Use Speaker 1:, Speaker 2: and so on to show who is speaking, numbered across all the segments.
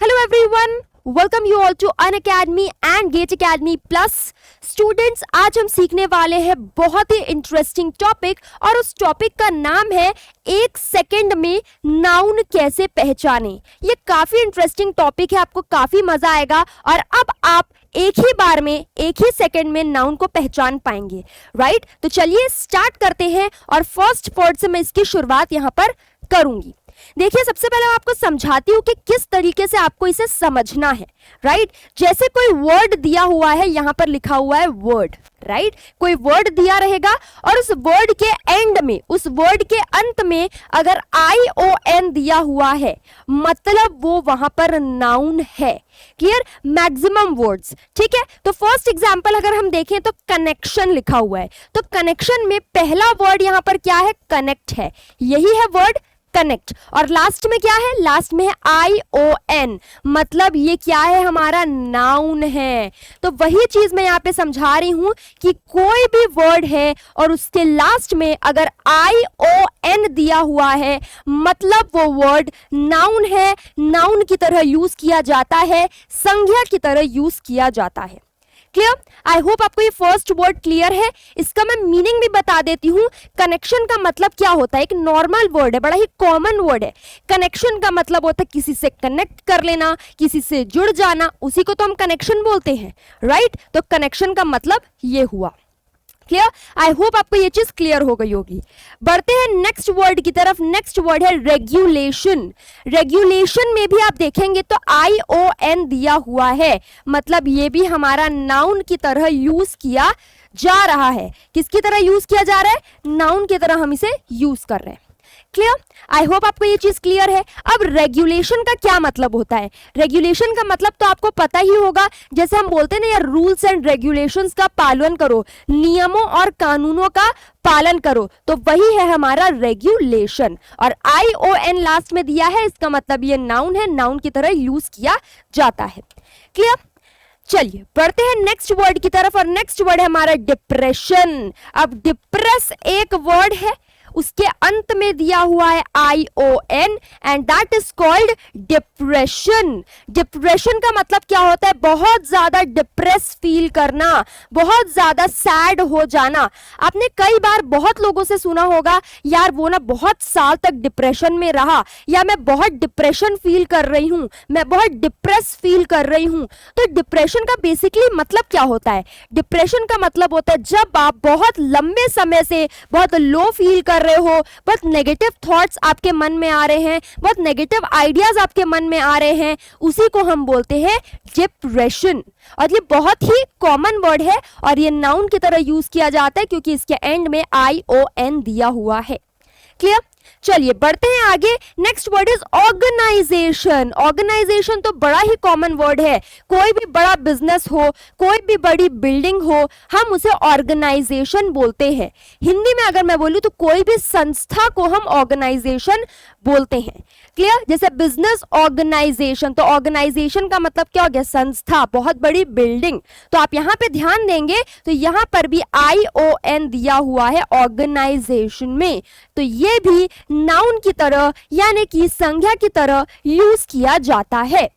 Speaker 1: Hello everyone, welcome you all to Unacademy and Gate Academy Plus. Students, आज हम सीखने वाले हैं बहुत ही इंटरेस्टिंग टॉपिक और उस टॉपिक का नाम है एक सेकंड में नाउन कैसे पहचाने। ये काफी इंटरेस्टिंग टॉपिक है, आपको काफी मजा आएगा और अब आप एक ही बार में एक ही सेकंड में नाउन को पहचान पाएंगे, राइट? तो चलिए स्टार्ट करते हैं और फर्स्ट वर्ड से मैं इसकी शुरुआत यहाँ पर करूंगी। देखिए, सबसे पहले मैं आपको समझाती हूँ कि किस तरीके से आपको इसे समझना है, राइट? जैसे कोई वर्ड दिया हुआ है, यहाँ पर लिखा हुआ है वर्ड, राइट? कोई वर्ड दिया रहेगा और उस वर्ड के एंड में, उस वर्ड के अंत में अगर ION दिया हुआ है, मतलब वो वहां पर नाउन है। क्लियर? मैक्सिमम वर्ड्स, ठीक है? तो फर्स्ट एग्जांपल अगर हम देखें तो कनेक्शन लिखा हुआ है, तो कनेक्शन में पहला वर्ड यहाँ पर क्या है? कनेक्ट है, यही है वर्ड कनेक्ट। और लास्ट में क्या है? लास्ट में है ION, मतलब ये क्या है? हमारा नाउन है। तो वही चीज मैं यहाँ पे समझा रही हूं कि कोई भी वर्ड है और उसके लास्ट में अगर ION दिया हुआ है, मतलब वो वर्ड नाउन है, नाउन की तरह यूज किया जाता है, संज्ञा की तरह यूज किया जाता है। क्लियर? आई होप आपको ये फर्स्ट वर्ड क्लियर है। इसका मैं मीनिंग भी बता देती हूँ। कनेक्शन का मतलब क्या होता है? एक नॉर्मल वर्ड है, बड़ा ही कॉमन वर्ड है। कनेक्शन का मतलब होता है किसी से कनेक्ट कर लेना, किसी से जुड़ जाना, उसी को तो हम कनेक्शन बोलते हैं, राइट? तो कनेक्शन का मतलब ये हुआ। क्लियर? आई होप आपको ये चीज क्लियर हो गई होगी। बढ़ते हैं नेक्स्ट वर्ड की तरफ। नेक्स्ट वर्ड है रेगुलेशन। रेगुलेशन में भी आप देखेंगे तो ION दिया हुआ है, मतलब ये भी हमारा नाउन की तरह यूज किया जा रहा है। किसकी तरह यूज किया जा रहा है? नाउन की तरह हम इसे यूज कर रहे हैं। क्लियर? आई होप आपको ये चीज क्लियर है। अब रेगुलेशन का क्या मतलब होता है? रेगुलेशन का मतलब तो आपको पता ही होगा, जैसे हम बोलते हैं ना यार, रूल्स एंड रेगुलेशंस का पालन करो, नियमों और कानूनों का पालन करो, तो वही है हमारा रेगुलेशन। और ION लास्ट में दिया है, इसका मतलब ये नाउन है, नाउन की तरह यूज किया जाता है। क्लियर? चलिए बढ़ते हैं नेक्स्ट वर्ड की तरफ और नेक्स्ट वर्ड है हमारा डिप्रेशन। अब डिप्रेस एक वर्ड है, उसके अंत में दिया हुआ है ION and that is called depression. Depression का मतलब क्या होता है? बहुत ज्यादा डिप्रेस फील करना, बहुत ज्यादा सैड हो जाना। आपने कई बार बहुत लोगों से सुना होगा, यार वो ना बहुत साल तक डिप्रेशन में रहा, या मैं बहुत डिप्रेशन फील कर रही हूं, मैं बहुत डिप्रेस फील कर रही हूं। तो डिप्रेशन का बेसिकली मतलब क्या होता है? डिप्रेशन का मतलब होता है जब आप बहुत लंबे समय से बहुत लो फील कर रहे हो, बहुत नेगेटिव थॉट्स आपके मन में आ रहे हैं, बहुत नेगेटिव आइडियाज आपके मन में आ रहे हैं, उसी को हम बोलते हैं डिप्रेशन। और ये बहुत ही कॉमन वर्ड है और ये नाउन की तरह यूज किया जाता है क्योंकि इसके एंड में ION दिया हुआ है। क्लियर? चलिए बढ़ते हैं आगे। Next word is organization. Organization तो बड़ा ही कॉमन वर्ड है। कोई भी बड़ा बिजनेस हो, कोई भी बड़ी बिल्डिंग हो, हम उसे ऑर्गेनाइजेशन बोलते हैं। हिंदी में अगर मैं बोलूं तो कोई भी संस्था को हम ऑर्गेनाइजेशन बोलते हैं। क्लियर? जैसे बिजनेस ऑर्गेनाइजेशन, तो ऑर्गेनाइजेशन का मतलब क्या हो गया? संस्था, बहुत बड़ी बिल्डिंग। तो आप यहां पे ध्यान देंगे तो यहां पर भी ION दिया हुआ है ऑर्गेनाइजेशन में, तो ये भी नाउन की तरह यानी कि संज्ञा की तरह यूज किया जाता है।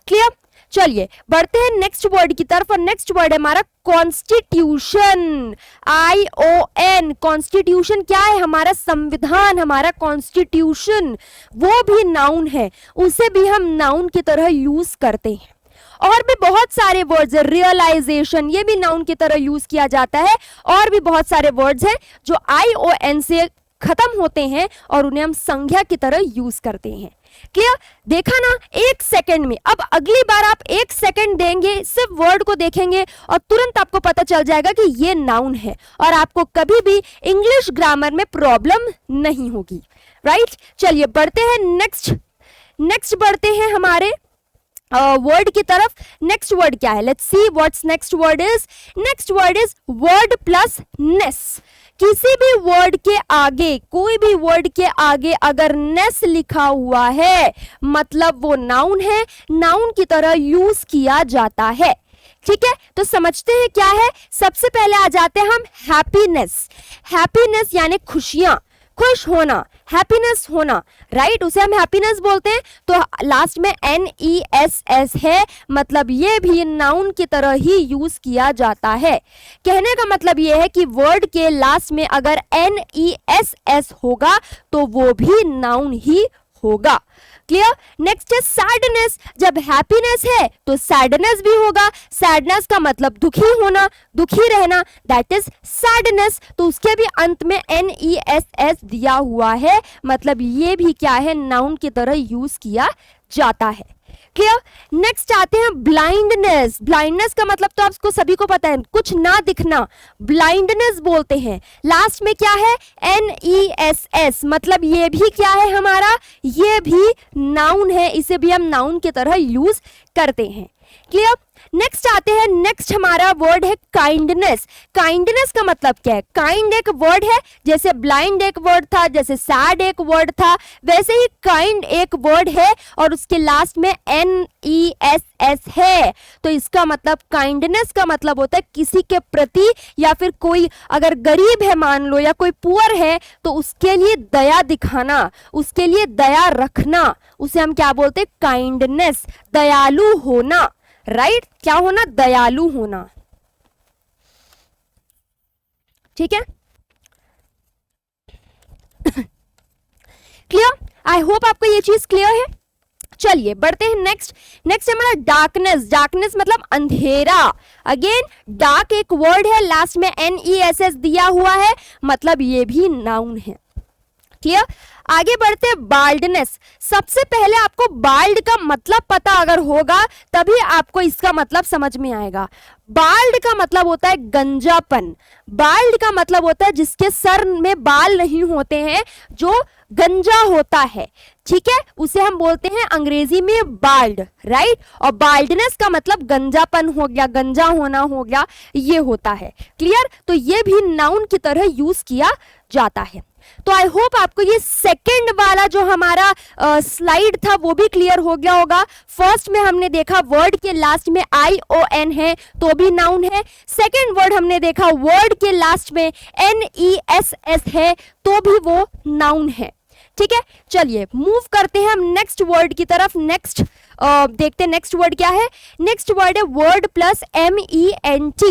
Speaker 1: क्लियर? चलिए बढ़ते हैं नेक्स्ट वर्ड की तरफ और नेक्स्ट वर्ड है हमारा कॉन्स्टिट्यूशन। ION। कॉन्स्टिट्यूशन क्या है? हमारा संविधान, हमारा कॉन्स्टिट्यूशन, वो भी नाउन है, उसे भी हम नाउन की तरह यूज करते हैं। और भी बहुत सारे वर्ड्स है। रियलाइजेशन, ये भी नाउन की तरह यूज किया जाता है। और भी बहुत सारे वर्ड्स हैं जो ION से खत्म होते हैं और उन्हें हम संज्ञा की तरह यूज करते हैं। क्लियर? देखा ना, एक सेकंड में। अब अगली बार आप एक सेकंड देंगे, सिर्फ वर्ड को देखेंगे और तुरंत आपको पता चल जाएगा कि ये नाउन है और आपको कभी भी इंग्लिश ग्रामर में प्रॉब्लम नहीं होगी, राइट? चलिए बढ़ते हैं नेक्स्ट बढ़ते हैं हमारे वर्ड की तरफ। नेक्स्ट वर्ड क्या है? Let's see what's next word is. Next word is word plus ness. किसी भी वर्ड के आगे, कोई भी वर्ड के आगे अगर नेस लिखा हुआ है, मतलब वो नाउन है, नाउन की तरह यूज किया जाता है। ठीक है, तो समझते हैं क्या है। सबसे पहले आ जाते हैं हम हैप्पीनेस। हैप्पीनेस यानी खुशियां, खुश होना, हैप्पीनेस होना, राइट, उसे हम हैप्पीनेस बोलते हैं। तो लास्ट में NESS है, मतलब ये भी नाउन की तरह ही यूज किया जाता है। कहने का मतलब ये है कि वर्ड के लास्ट में अगर NESS होगा तो वो भी नाउन ही होगा। क्लियर। नेक्स्ट है सैडनेस। जब हैप्पीनेस है तो सैडनेस भी होगा। सैडनेस का मतलब दुखी होना, दुखी रहना, दैट इज सैडनेस। तो उसके भी अंत में NESS दिया हुआ है, मतलब ये भी क्या है, नाउन की तरह यूज किया जाता है। क्लियर। नेक्स्ट आते हैं ब्लाइंडनेस। ब्लाइंडनेस का मतलब तो आपको सभी को पता है, कुछ ना दिखना, ब्लाइंडनेस बोलते हैं। लास्ट में क्या है, NESS, मतलब ये भी क्या है हमारा, ये भी नाउन है, इसे भी हम नाउन की तरह यूज करते हैं। क्लियर। नेक्स्ट आते हैं, नेक्स्ट हमारा वर्ड है काइंडनेस। काइंडनेस का मतलब क्या है, काइंड एक वर्ड है, जैसे ब्लाइंड एक वर्ड था, जैसे सैड एक वर्ड था, वैसे ही काइंड एक वर्ड है और उसके लास्ट में NESS है। तो इसका मतलब काइंडनेस का मतलब होता है किसी के प्रति, या फिर कोई अगर गरीब है मान लो, या कोई पुअर है, तो उसके लिए दया दिखाना, उसके लिए दया रखना, उसे हम क्या बोलते हैं, काइंडनेस, दयालु होना, राइट, क्या होना, दयालु होना। ठीक है। क्लियर। आई होप आपको ये चीज क्लियर है। चलिए बढ़ते हैं नेक्स्ट। नेक्स्ट हमारा डार्कनेस। डार्कनेस मतलब अंधेरा। अगेन डार्क एक वर्ड है, लास्ट में NESS दिया हुआ है, मतलब ये भी नाउन है। क्लियर। आगे बढ़ते हैं बाल्डनेस। सबसे पहले आपको बाल्ड का मतलब पता अगर होगा तभी आपको इसका मतलब समझ में आएगा। बाल्ड का मतलब होता है गंजापन। बाल्ड का मतलब होता है जिसके सर में बाल नहीं होते हैं, जो गंजा होता है, ठीक है, उसे हम बोलते हैं अंग्रेजी में बाल्ड, राइट। और बाल्डनेस का मतलब गंजापन हो गया, गंजा होना हो गया, ये होता है। क्लियर। तो ये भी नाउन की तरह यूज किया जाता है। तो आई होप आपको ये सेकंड वाला जो हमारा स्लाइड था वो भी क्लियर हो गया होगा। फर्स्ट में हमने देखा वर्ड के लास्ट में ION है तो भी नाउन है। सेकंड वर्ड हमने देखा वर्ड के लास्ट में NESS है तो भी वो नाउन है। ठीक है। चलिए मूव करते हैं हम नेक्स्ट वर्ड की तरफ। नेक्स्ट देखते हैं नेक्स्ट वर्ड क्या है। नेक्स्ट वर्ड है वर्ड प्लस MENT।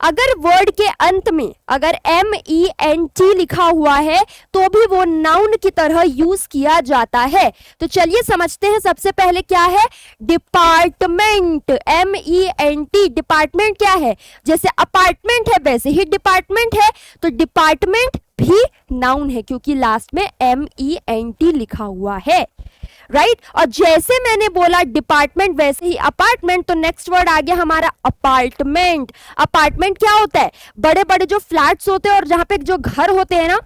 Speaker 1: अगर वर्ड के अंत में अगर MENT लिखा हुआ है तो भी वो नाउन की तरह यूज किया जाता है। तो चलिए समझते हैं सबसे पहले क्या है डिपार्टमेंट। MENT डिपार्टमेंट क्या है, जैसे अपार्टमेंट है वैसे ही डिपार्टमेंट है, तो डिपार्टमेंट भी नाउन है क्योंकि लास्ट में MENT लिखा हुआ है, राइट। और जैसे मैंने बोला डिपार्टमेंट वैसे ही अपार्टमेंट, तो नेक्स्ट वर्ड आ गया हमारा अपार्टमेंट। अपार्टमेंट क्या होता है, बड़े बड़े जो फ्लैट्स होते हैं और जहां पे जो घर होते हैं ना,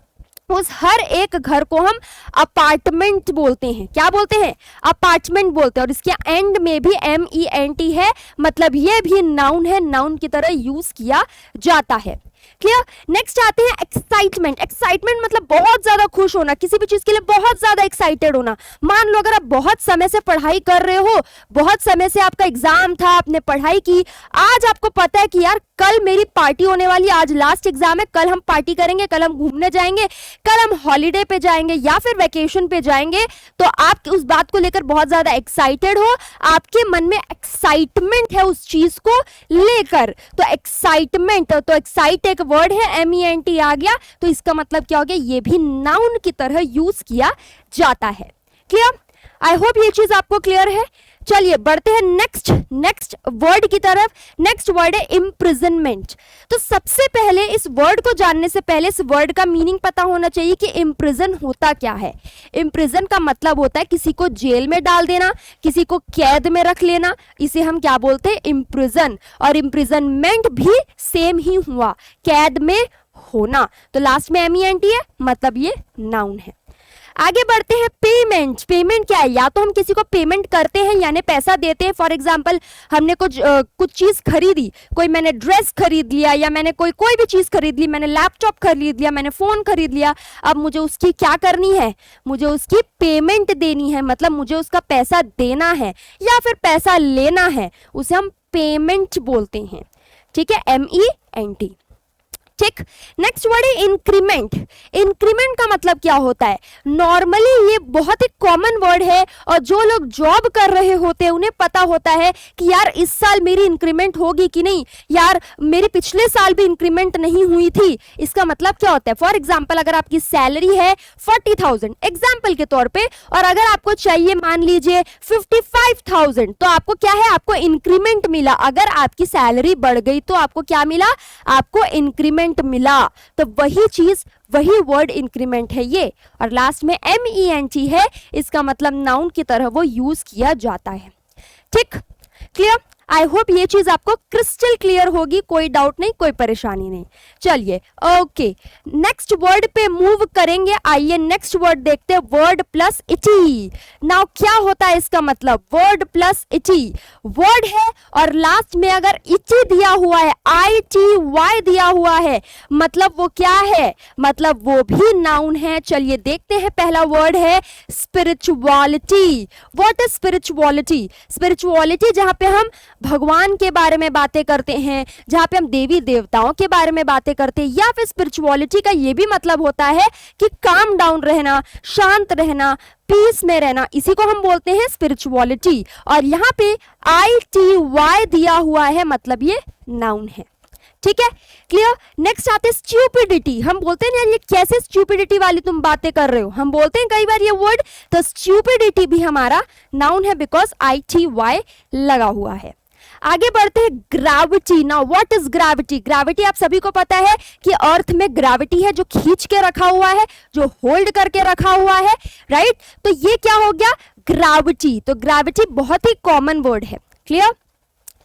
Speaker 1: उस हर एक घर को हम अपार्टमेंट बोलते हैं। क्या बोलते हैं, अपार्टमेंट बोलते हैं। और इसके एंड में भी MENT है, मतलब ये भी नाउन है, नाउन की तरह यूज किया जाता है। क्लियर। नेक्स्ट आते हैं एक्साइटमेंट। एक्साइटमेंट मतलब बहुत ज्यादा खुश होना, किसी भी चीज के लिए बहुत ज्यादा एक्साइटेड होना। मान लो अगर आप बहुत समय से पढ़ाई कर रहे हो, बहुत समय से आपका एग्जाम था, आपने पढ़ाई की, आज आपको पता है कि यार कल मेरी पार्टी होने वाली है, आज लास्ट एग्जाम है, कल हम पार्टी करेंगे, कल हम घूमने जाएंगे, कल हम हॉलीडे पे जाएंगे या फिर वेकेशन पे जाएंगे, तो आप उस बात को लेकर बहुत ज्यादा एक्साइटेड हो, आपके मन में एक्साइटमेंट है उस चीज को लेकर, तो एक्साइटमेंट। तो एक्साइट एक वर्ड है, MENT आ गया, तो इसका मतलब क्या हो गया, ये भी नाउन की तरह यूज किया जाता है। क्लियर। आई होप ये चीज आपको क्लियर है। चलिए बढ़ते हैं नेक्स्ट वर्ड की तरफ। नेक्स्ट वर्ड है इम्प्रिजनमेंट। तो सबसे पहले इस वर्ड को जानने से पहले इस वर्ड का मीनिंग पता होना चाहिए कि इम्प्रिजन होता क्या है। इम्प्रिजन का मतलब होता है किसी को जेल में डाल देना, किसी को कैद में रख लेना, इसे हम क्या बोलते हैं, इम्प्रिजन। और इम्प्रिजनमेंट भी सेम ही हुआ, कैद में होना। तो लास्ट में MENT है, मतलब ये नाउन है। आगे बढ़ते हैं पेमेंट। पेमेंट क्या है, या तो हम किसी को पेमेंट करते हैं यानी पैसा देते हैं। फॉर एग्जांपल हमने कुछ चीज खरीदी, कोई मैंने ड्रेस खरीद लिया, या मैंने कोई भी चीज खरीद ली, मैंने लैपटॉप खरीद लिया, मैंने फोन खरीद लिया, अब मुझे उसकी क्या करनी है, मुझे उसकी पेमेंट देनी है, मतलब मुझे उसका पैसा देना है या फिर पैसा लेना है, उसे हम पेमेंट बोलते हैं। ठीक है, MENT। ठीक। नेक्स्ट वर्ड है इंक्रीमेंट। इंक्रीमेंट का मतलब क्या होता है? नॉर्मली ये बहुत ही कॉमन वर्ड है और जो लोग जॉब कर रहे होते हैं उन्हें पता होता है कि यार इस साल मेरी इंक्रीमेंट होगी कि नहीं, यार मेरी पिछले साल भी इंक्रीमेंट नहीं हुई थी। इसका मतलब क्या होता है? फॉर एग्जाम्पल अगर आपकी सैलरी है 40,000 एग्जाम्पल के तौर पे, और अगर आपको चाहिए मान लीजिए 55,000, तो आपको क्या है? आपको इंक्रीमेंट मिला। अगर आपकी सैलरी बढ़ गई तो आपको क्या मिला? आपको इंक्रीमेंट मिला। तो वही चीज, वही वर्ड इंक्रीमेंट है ये। और लास्ट में MENT है, इसका मतलब नाउन की तरह वो यूज किया जाता है। ठीक, क्लियर? आई होप ये चीज आपको क्रिस्टल क्लियर होगी, कोई डाउट नहीं, कोई परेशानी नहीं। चलिए ओके, नेक्स्ट वर्ड पे मूव करेंगे। आइए नेक्स्ट वर्ड देखते हैं, वर्ड प्लस इटी। नाउ क्या होता है इसका मतलब? वर्ड प्लस इटी वर्ड है और लास्ट में अगर इटी दिया हुआ है, ITY दिया हुआ है, मतलब वो क्या है? मतलब वो भी नाउन है। चलिए देखते हैं, पहला वर्ड है spirituality. What is spirituality? Spirituality जहां पे हम भगवान के बारे में बातें करते हैं, जहां पे हम देवी देवताओं के बारे में बातें करते हैं, या फिर स्पिरिचुअलिटी का ये भी मतलब होता है कि काम डाउन रहना, शांत रहना, पीस में रहना, इसी को हम बोलते हैं स्पिरिचुअलिटी। और यहाँ पे ITY दिया हुआ है, मतलब ये नाउन है। ठीक है, क्लियर? नेक्स्ट आते हैं स्टूपिडिटी। हम बोलते हैं यार ये कैसे स्टूपिडिटी वाली तुम बातें कर रहे हो, हम बोलते हैं कई बार ये वर्ड। तो स्टूपिडिटी भी हमारा नाउन है बिकॉज ITY लगा हुआ है। आगे बढ़ते हैं, gravity. Now what is gravity? Gravity आप सभी को पता है कि अर्थ में ग्रेविटी है, जो खींच के रखा हुआ है, जो होल्ड करके रखा हुआ है, राइट? तो ये क्या हो गया? ग्रेविटी। तो ग्रेविटी बहुत ही कॉमन वर्ड है। क्लियर?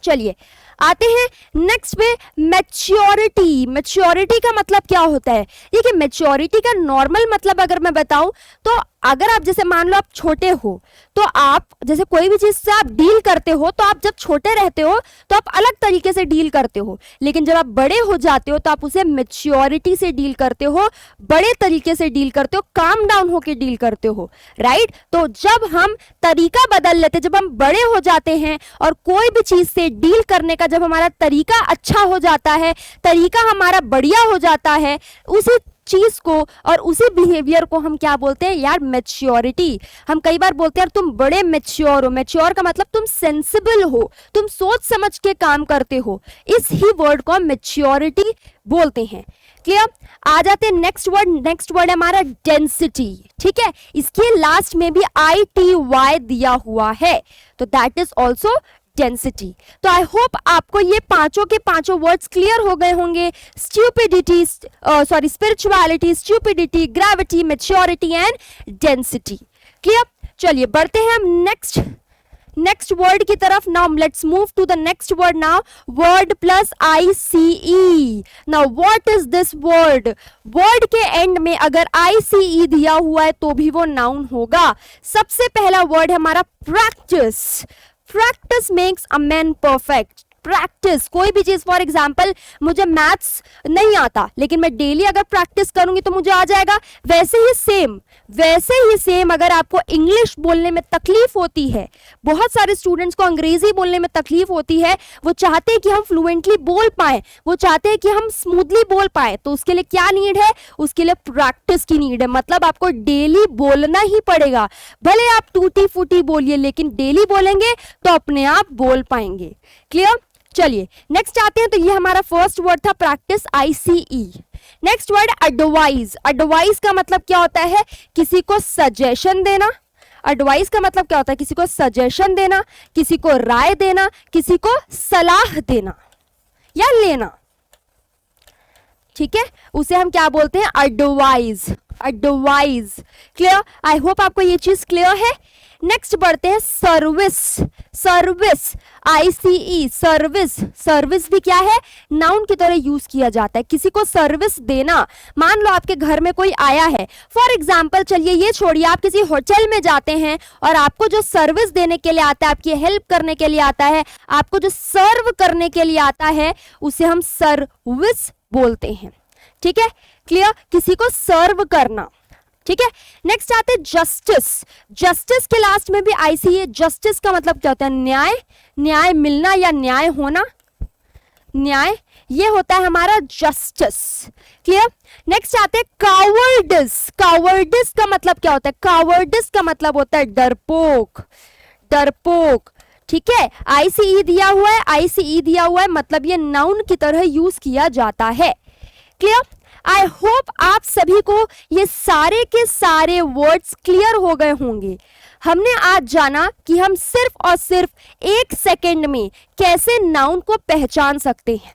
Speaker 1: चलिए आते हैं नेक्स्ट पे, मैच्योरिटी। मैच्योरिटी का मतलब क्या होता है? देखिए मैच्योरिटी का नॉर्मल मतलब अगर मैं बताऊं तो अगर आप जैसे मान लो आप छोटे हो, तो आप जैसे कोई भी चीज से आप डील करते हो, तो आप जब छोटे रहते हो तो आप अलग तरीके से डील करते हो, लेकिन जब आप बड़े हो जाते हो तो आप उसे मैच्योरिटी से डील करते हो, बड़े तरीके से डील करते हो, काम डाउन होके डील करते हो, राइट? तो जब हम तरीका बदल लेते, जब हम बड़े हो जाते हैं और कोई भी चीज से डील करने का जब हमारा तरीका अच्छा हो जाता है, तरीका हमारा बढ़िया हो जाता है, उसी चीज को और उसी बिहेवियर को हम क्या बोलते हैं यार? मैच्योरिटी। हम कई बार बोलते हैं यार तुम बड़े मैच्योर हो। मैच्योर का मतलब तुम सेंसिबल हो, तुम सोच समझ के काम करते हो, इस ही वर्ड को हम मैच्योरिटी बोलते हैं। क्लियर? आ जाते हैं नेक्स्ट वर्ड। नेक्स्ट वर्ड है हमारा डेंसिटी। ठीक है, इसके लास्ट में भी ITY दिया हुआ है, तो दैट इज ऑल्सो डेंसिटी। तो आई होप आपको ये पांचों के पांचों वर्ड्स क्लियर हो गए होंगे। Stupidity, spirituality, stupidity, gravity, maturity and density. Clear? चलिए बढ़ते हैं हम नेक्स्ट वर्ड की तरफ। Now let's move to the next word. Now word plus ICE। Now what is this word? Word के एंड में अगर ICE दिया हुआ है तो भी वो नाउन होगा। सबसे पहला वर्ड है हमारा practice. Practice makes a man perfect. Practice, कोई भी चीज, फॉर एग्जाम्पल मुझे मैथ्स नहीं आता, लेकिन मैं डेली अगर प्रैक्टिस करूंगी तो मुझे आ जाएगा। वैसे ही सेम अगर आपको इंग्लिश बोलने में तकलीफ होती है, बहुत सारे स्टूडेंट्स को अंग्रेजी बोलने में तकलीफ होती है, वो चाहते हैं कि हम फ्लुएंटली बोल पाए, वो चाहते हैं कि हम स्मूथली बोल पाए, तो उसके लिए क्या नीड है? उसके लिए प्रैक्टिस की नीड है। मतलब आपको डेली बोलना ही पड़ेगा, भले आप टूटी फूटी बोलिए, लेकिन डेली बोलेंगे तो अपने आप बोल पाएंगे। क्लियर? चलिए नेक्स्ट आते हैं। तो ये हमारा फर्स्ट वर्ड था practice, ICE। Next word advise. Advise का मतलब क्या होता है? किसी को सजेशन देना। एडवाइस का मतलब क्या होता है? किसी को सजेशन देना, किसी को राय देना, किसी को सलाह देना या लेना। ठीक है, उसे हम क्या बोलते हैं? Advise. Advise. Clear? I hope आपको ये चीज क्लियर है। नेक्स्ट बढ़ते हैं service. Service, ICE, service. Service भी क्या है? नाउन की तरह यूज किया जाता है, किसी को सर्विस देना। मान लो आपके घर में कोई आया है, फॉर एग्जाम्पल, चलिए ये छोड़िए, आप किसी होटल में जाते हैं और आपको जो सर्विस देने के लिए आता है, आपकी हेल्प करने के लिए आता है, आपको जो सर्व करने के लिए आता है, उसे हम सर्विस बोलते हैं। ठीक है, क्लियर? किसी को सर्व करना। ठीक है, नेक्स्ट आते हैं जस्टिस। जस्टिस के लास्ट में भी ICE। जस्टिस का मतलब क्या होता है? न्याय, न्याय मिलना या न्याय होना, न्याय ये होता है हमारा जस्टिस। क्लियर? नेक्स्ट आते हैं कावर्डिस। कावर्डिस का मतलब क्या होता है? कावर्डिस का मतलब होता है डरपोक। डरपोक, ठीक है, आईसीई दिया हुआ है, आईसीई दिया हुआ है, मतलब ये नाउन की तरह यूज किया जाता है। क्लियर? आई होप आप सभी को ये सारे के सारे वर्ड्स क्लियर हो गए होंगे। हमने आज जाना कि हम सिर्फ और सिर्फ 1 सेकेंड में कैसे नाउन को पहचान सकते हैं।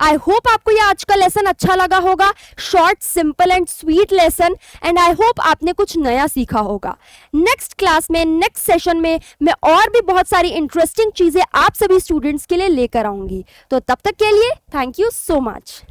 Speaker 1: आई होप आपको ये आज का लेसन अच्छा लगा होगा। Short, simple and sweet lesson, and I hope आपने कुछ नया सीखा होगा। नेक्स्ट क्लास में, नेक्स्ट सेशन में मैं और भी बहुत सारी इंटरेस्टिंग चीजें आप सभी स्टूडेंट्स के लिए लेकर आऊंगी। तो तब तक के लिए थैंक यू सो मच।